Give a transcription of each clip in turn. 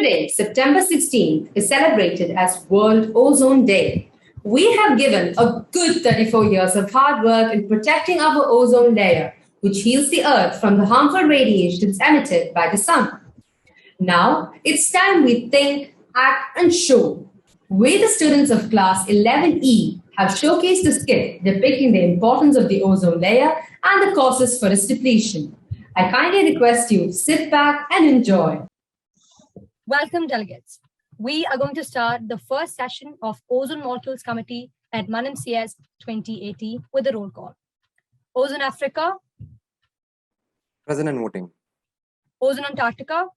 Today, September 16th, is celebrated as World Ozone Day. We have given a good 34 years of hard work in protecting our ozone layer, which shields the Earth from the harmful radiations emitted by the sun. Now, it's time we think, act, and show. We, the students of Class 11E, have showcased a skit depicting the importance of the ozone layer and the causes for its depletion. I kindly request you sit back and enjoy. Welcome, delegates. We are going to start the first session of Ozone Molecules Committee at MUNMCS 2080 with a roll call. Ozone Africa. Present and voting. Ozone Antarctica.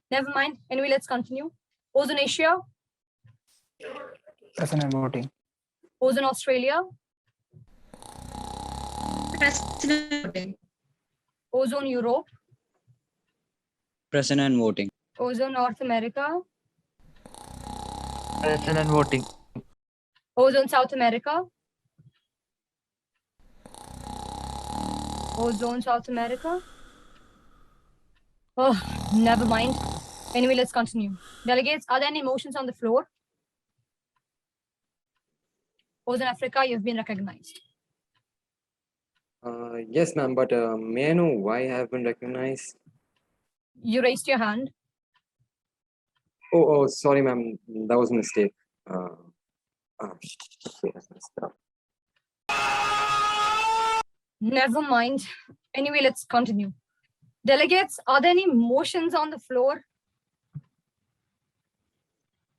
Never mind. Anyway, let's continue. Ozone Asia. Present and voting. Ozone Australia. Present and voting. Ozone Europe. Present and voting. Ozone North America. Present and voting. Ozone South America. Ozone South America. Oh, never mind. Anyway, let's continue. Delegates, are there any motions on the floor? Ozone Africa, you've been recognized. Yes, ma'am, but may I know why I have been recognized? You raised your hand. Oh, sorry, ma'am. That was a mistake. Shit, I messed up. Never mind. Anyway, let's continue. Delegates, are there any motions on the floor?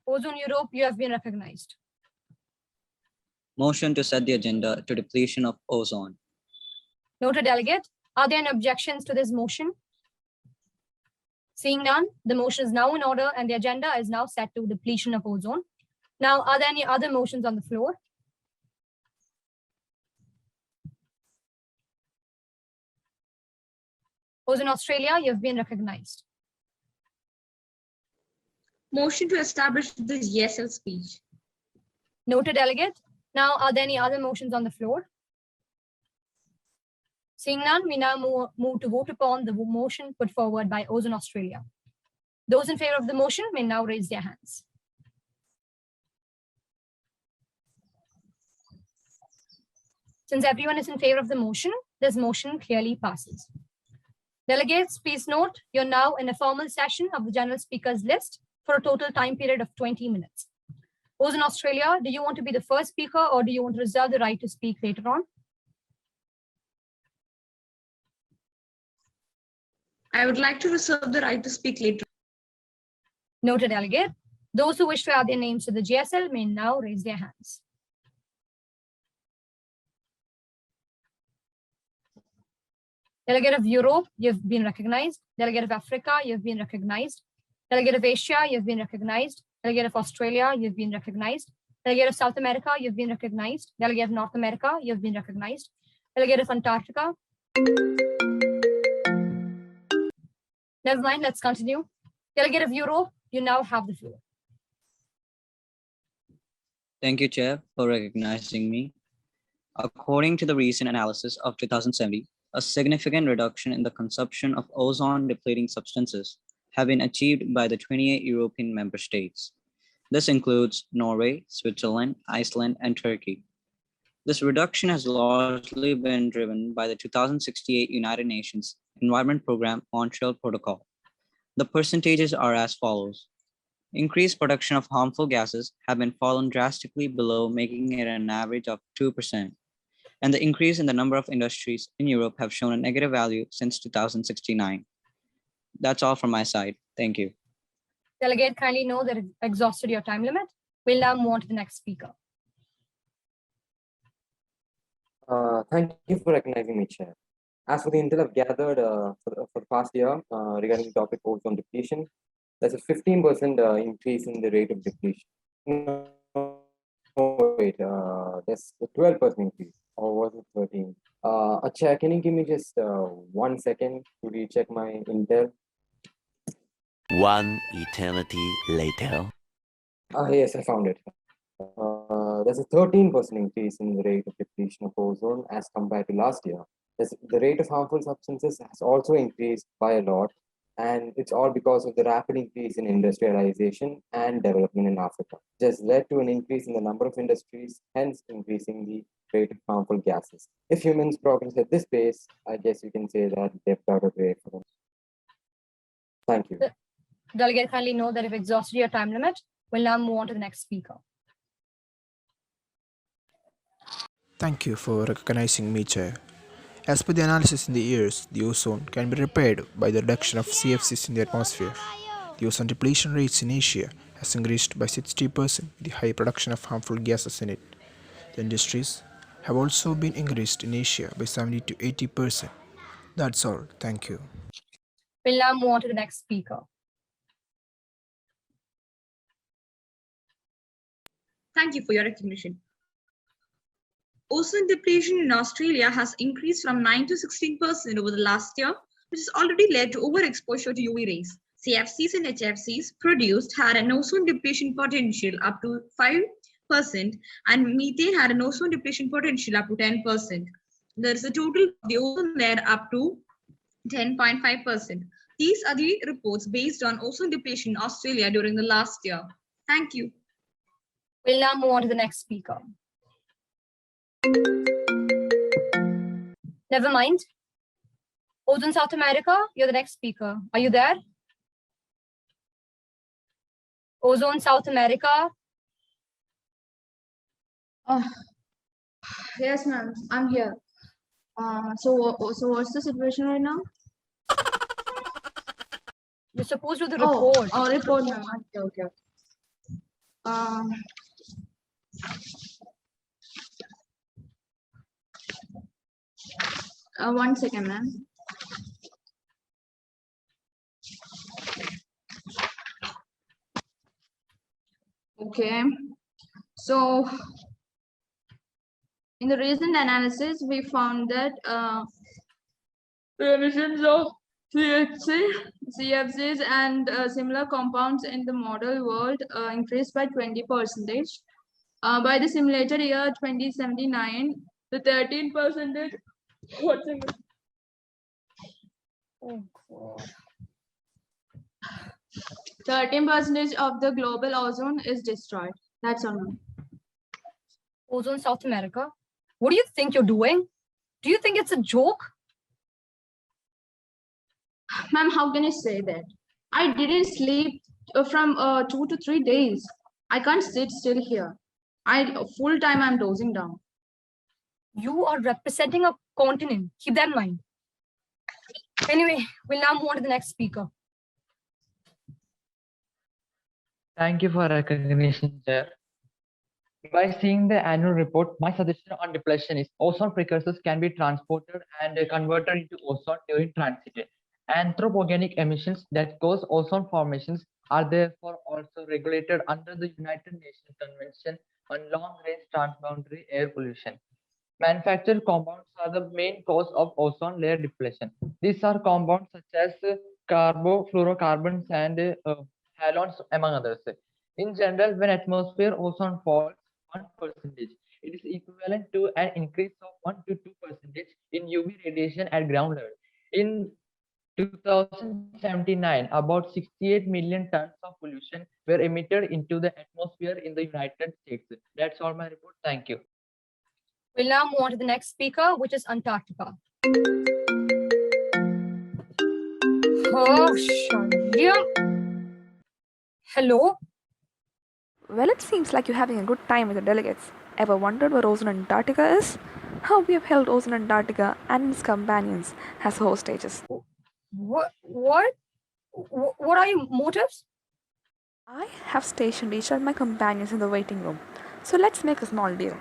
Ozone Europe, you have been recognized. Motion to set the agenda to depletion of ozone. Noted, delegate. Are there any objections to this motion? Seeing none, the motion is now in order and the agenda is now set to depletion of ozone. Now, are there any other motions on the floor? Ozone Australia, you've been recognized. Motion to establish the GSL speech. Noted, delegate. Now, are there any other motions on the floor? Seeing none, we now move to vote upon the motion put forward by Ozone Australia. Those in favor of the motion may now raise their hands. Since everyone is in favor of the motion, this motion clearly passes. Delegates, please note, you're now in a formal session of the general speakers list for a total time period of 20 minutes. Ozone Australia, do you want to be the first speaker or do you want to reserve the right to speak later on? I would like to reserve the right to speak later. Noted, delegate. Those who wish to add their names to the GSL may now raise their hands. Delegate of Europe, you've been recognized. Delegate of Africa, you've been recognized. Delegate of Asia, you've been recognized. Delegate of Australia, you've been recognized. Delegate of South America, you've been recognized. Delegate of North America, you've been recognized. Delegate of Antarctica. Never mind, let's continue. Delegate of Europe, you now have the floor. Thank you, Chair, for recognizing me. According to the recent analysis of 2070, a significant reduction in the consumption of ozone-depleting substances have been achieved by the 28 European member states. This includes Norway, Switzerland, Iceland, and Turkey. This reduction has largely been driven by the 2068 United Nations Environment Programme Montreal Protocol. The percentages are as follows. Increased production of harmful gases have been fallen drastically below, making it an average of 2%. And the increase in the number of industries in Europe have shown a negative value since 2069. That's all from my side. Thank you. Delegate, kindly know that it exhausted your time limit. We'll now move on to the next speaker. Thank you for recognizing me, Chair. As for the intel I've gathered for the past year regarding the topic ozone depletion, there's a 15% increase in the rate of depletion. No, wait, there's a 12% increase, or was it 13? Chair, can you give me just 1 second to recheck my intel? One eternity later. Yes, I found it. There's a 13% increase in the rate of depletion of ozone as compared to last year. The rate of harmful substances has also increased by a lot, And it's all because of the rapid increase in industrialization and development in Africa. Just led to an increase in the number of industries, hence increasing the rate of harmful gases. If humans progress at this pace, I guess you can say that they've got a way for them. Thank you. Delegate, kindly know that if exhausted your time limit, we'll now move on to the next speaker. Thank you for recognizing me, Chair. As per the analysis in the years, the ozone can be repaired by the reduction of CFCs in the atmosphere. The ozone depletion rates in Asia has increased by 60% with the high production of harmful gases in it. The industries have also been increased in Asia by 70 to 80%. That's all. Thank you. We'll now move on to the next speaker. Thank you for your recognition. Ozone depletion in Australia has increased from 9 to 16% over the last year, which has already led to overexposure to UV rays. CFCs and HFCs produced had an ozone depletion potential up to 5%, and methane had an ozone depletion potential up to 10%. There is a total of the ozone layer up to 10.5%. These are the reports based on ozone depletion in Australia during the last year. Thank you. We'll now move on to the next speaker. Never mind. Ozone South America, you're the next speaker. Are you there? Ozone South America. Yes, ma'am. I'm here. So what's the situation right now? You're supposed to do the report. Report, ma'am. Okay. One second, ma'am. Okay. So in the recent analysis, we found that the emissions of CFCs and similar compounds in the model world increased by 20%. By the simulated year 2079, the 13%. What's in it? Oh, God. 13% of the global ozone is destroyed. That's all, ma'am. Ozone South America. What do you think you're doing? Do you think it's a joke? Ma'am, how can you say that? I didn't sleep from 2 to 3 days. I can't sit still here. Full time I'm dozing down. You are representing a continent. Keep that in mind. Anyway, we'll now move on to the next speaker. Thank you for recognition, Chair. By seeing the annual report, my suggestion on depletion is ozone precursors can be transported and converted into ozone during transit. Anthropogenic emissions that cause ozone formations are therefore also regulated under the United Nations Convention on Long-Range Transboundary Air Pollution. Manufactured compounds are the main cause of ozone layer depletion. These are compounds such as carbofluorocarbons and halogens, among others. In general, when atmosphere ozone falls 1%, it is equivalent to an increase of 1 to 2% in UV radiation at ground level. In 2079, about 68 million tons of pollution were emitted into the atmosphere in the United States. That's all my report. Thank you. We'll now move on to the next speaker, which is Antarctica. Oh, Shandia. Hello? Well, it seems like you're having a good time with the delegates. Ever wondered where Ozone Antarctica is? How we have held Ozone Antarctica and its companions as hostages. What are your motives? I have stationed each of my companions in the waiting room. So let's make a small deal.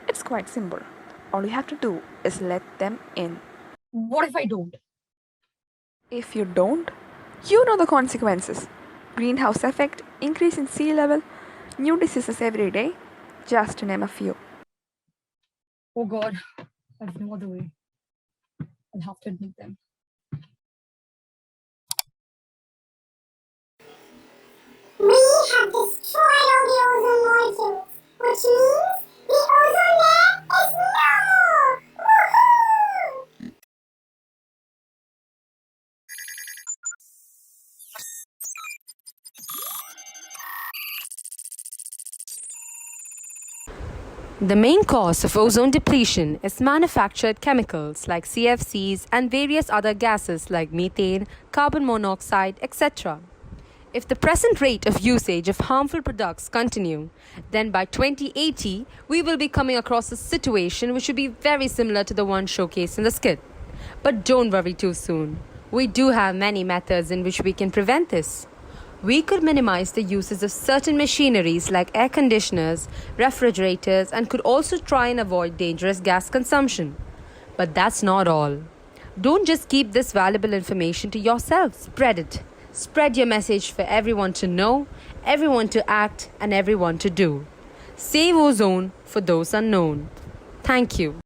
It's quite simple. All you have to do is let them in. What if I don't? If you don't, you know the consequences. Greenhouse effect, increase in sea level, new diseases every day, just to name a few. Oh God, I've no other way. I'll have to admit them. We have destroyed all the ozone molecules, which means the ozone layer is no more! Woohoo! The main cause of ozone depletion is manufactured chemicals like CFCs and various other gases like methane, carbon monoxide, etc. If the present rate of usage of harmful products continue, then by 2080 we will be coming across a situation which will be very similar to the one showcased in the skit. But don't worry too soon. We do have many methods in which we can prevent this. We could minimize the uses of certain machineries like air conditioners, refrigerators, and could also try and avoid dangerous gas consumption. But that's not all. Don't just keep this valuable information to yourself, spread it. Spread your message for everyone to know, everyone to act, and everyone to do. Save ozone for those unknown. Thank you.